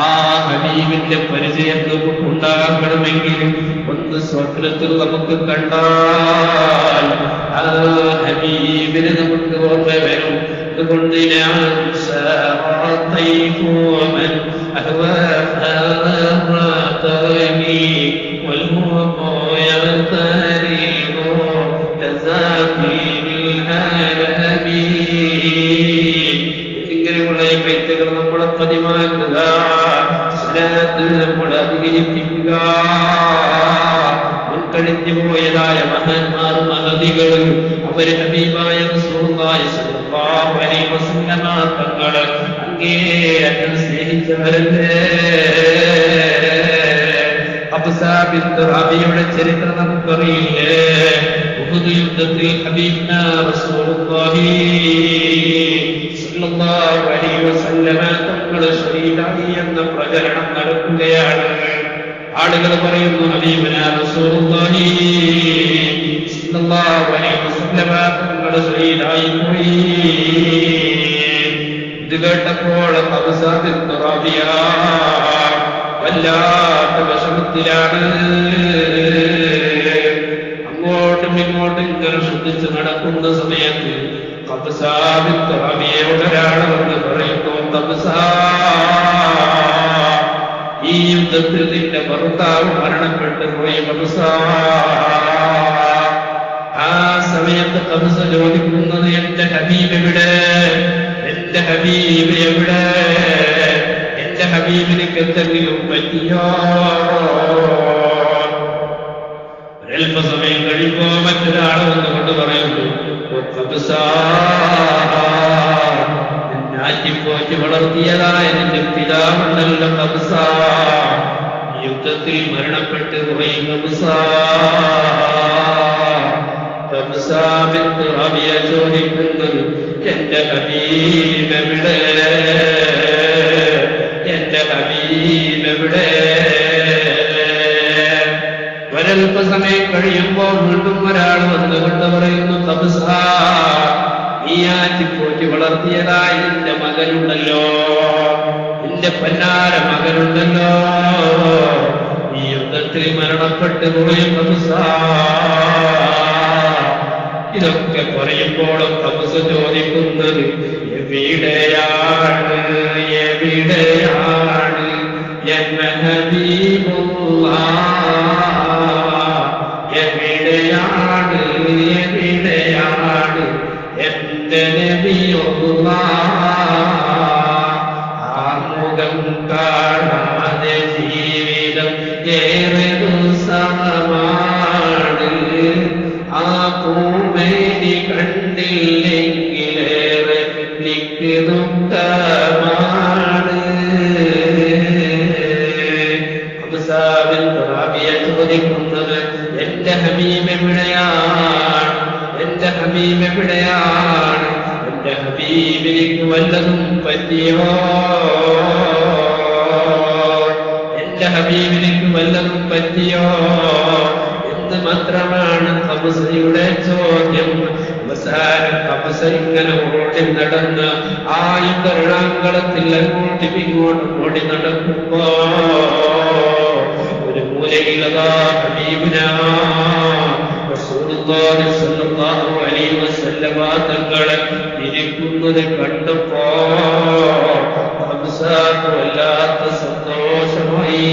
ആ ഹബീബിന്റെ പരിചയം നമുക്കുണ്ടാകണമെങ്കിൽ ഒന്ന് സ്വപ്നത്തിൽ നമുക്ക് കണ്ടാൽ ആ ഹബീബിനെ നമുക്ക് ഓർമ്മ വരും. അതുകൊണ്ട് ഇങ്ങനെയുള്ള ഈ കൈത്തുകൾ നമ്മളെ പതിവാക്കുക, നമ്മൾ അധികരിപ്പിക്കുക. മുൻകഴിഞ്ഞു പോയതായ മഹാന്മാർ മഹതികൾ അവര് ഹബീബായ റസൂലുള്ളാഹി സ്വല്ലല്ലാഹു അലൈഹി വസല്ലമ തങ്ങളെ അങ്ങേയറ്റം സ്നേഹിച്ചവരല്ലേ. ഖബ്സാ ബിൻത് റബീഅയുടെ ചരിത്രം നമുക്കറിയില്ലേ? ഉഹുദ് യുദ്ധത്തിൽ ഹബീബുനാ റസൂലുള്ളാഹി സ്വല്ലല്ലാഹു അലൈഹി വസല്ലമ തങ്ങൾ ഷഹീദായി എന്ന പ്രചരണം നടക്കുകയാണ്. ആളുകൾ പറയുന്നു ഹബീബുനാ റസൂലുള്ളാഹി സ്വല്ലല്ലാഹു അലൈഹി വസല്ലമ തങ്ങൾ ഷഹീദായി പോയി. ഇത് കേട്ടപ്പോൾ ഖബ്സാ ബിൻത് റബീഅ വല്ലാത്ത വിഷമത്തിലാണ്. അങ്ങോട്ടും ഇങ്ങോട്ടും ഇങ്ങനെ ശ്രദ്ധിച്ച് നടക്കുന്ന സമയത്ത് ഖബ്സാ ബിൻത് റബീഅയോട് ഒരാൾ വന്ന് പറയുന്നു, ഖബ്സാ, ഈ യുദ്ധത്തിൽ നിന്റെ ഭർത്താവ് മരണപ്പെട്ടു പോയി ഖബ്സാ. ആ സമയത്ത് ഖബ്സ ചോദിക്കുന്നത്, എന്റെ ഹബീബ് എവിടെ? എന്റെ ഹബീബ് എവിടെ? എന്റെ ഹബീബിനിക്ക് എന്തെങ്കിലും പറ്റിയോ? ഒരൽപ്പസമയം കഴിയുമ്പോ മറ്റൊരാൾ വന്നുകൊണ്ട് പറയുന്നു, ആറ്റിപ്പോറ്റി വളർത്തിയതായ നിന്റെ പിതാവുണ്ടല്ലോ ഖബ്സാ, യുദ്ധത്തിൽ മരണപ്പെട്ട് പോയി ഖബ്സാ. ഖബ്സാ ബിൻത് റബീഅ ചോദിക്കുന്നത്, എന്റെ ഹബീബ് എവിടെ? എന്റെ ഹബീബ് എവിടെ? ഒരൽപ്പസമയം കഴിയുമ്പോൾ വീണ്ടും ഒരാൾ വന്നുകൊണ്ട് പറയുന്നു, ഖബ്സാ, നീ ആറ്റിപ്പോറ്റി വളർത്തിയതായ നിന്റെ മകനുണ്ടല്ലോ, നിന്റെ പൊന്നാര മകനുണ്ടല്ലോ, ഈ യുദ്ധത്തിൽ മരണപ്പെട്ടു പോയി ഖബ്സാ. ഇതൊക്കെ പറയുമ്പോഴും ഖബ്സ ചോദിക്കുന്നത്, എവിടെയാണ് എവിടെയാണ് എന്റെ ഹബീബുല്ലാഹ്? എവിടെയാണ് എവിടെയാണ് എന്റെ നബിയുല്ലാഹ്? ആമുഖം കാണാതെ ജീവിതം ഏറെ ദുസ്സഹമാണ്. ആ പൂമേനി കണ്ടില്ലെങ്കിലേറെ എനിക്ക് ദുഃഖമാണ്. ഖബ്സാ ബിൻത് റബീഅ ചോദിക്കുന്നത്, എന്റെ ഹബീബ് എവിടെയാണ്? എന്റെ ഹബീബ് എവിടെയാണ്? എന്റെ ഹബീബിനിക്ക് വല്ലതും പറ്റിയോ? എന്റെ ഹബീബിനിക്ക് വല്ലതും പറ്റിയോ എന്ന് മാത്രമാണ് ഖബ്സയുടെ ചോദ്യം. അവസാനം ഖബ്സ ഇങ്ങനെ ഓടി നടന്ന് ആ യുദ്ധരണാങ്കളത്തിൽ അങ്ങോട്ടും ഇങ്ങോട്ടും ഓടി നടക്കുമ്പോ ഒരു മൂലയിലതാ ഹബീബുനാ റസൂലുള്ളാഹി സ്വല്ലല്ലാഹു അലൈഹി വസല്ലമ തങ്ങളെ ഇരിക്കുന്നത് കണ്ടപ്പോ ഖബ്സക്ക് വല്ലാത്ത സന്തോഷമായി.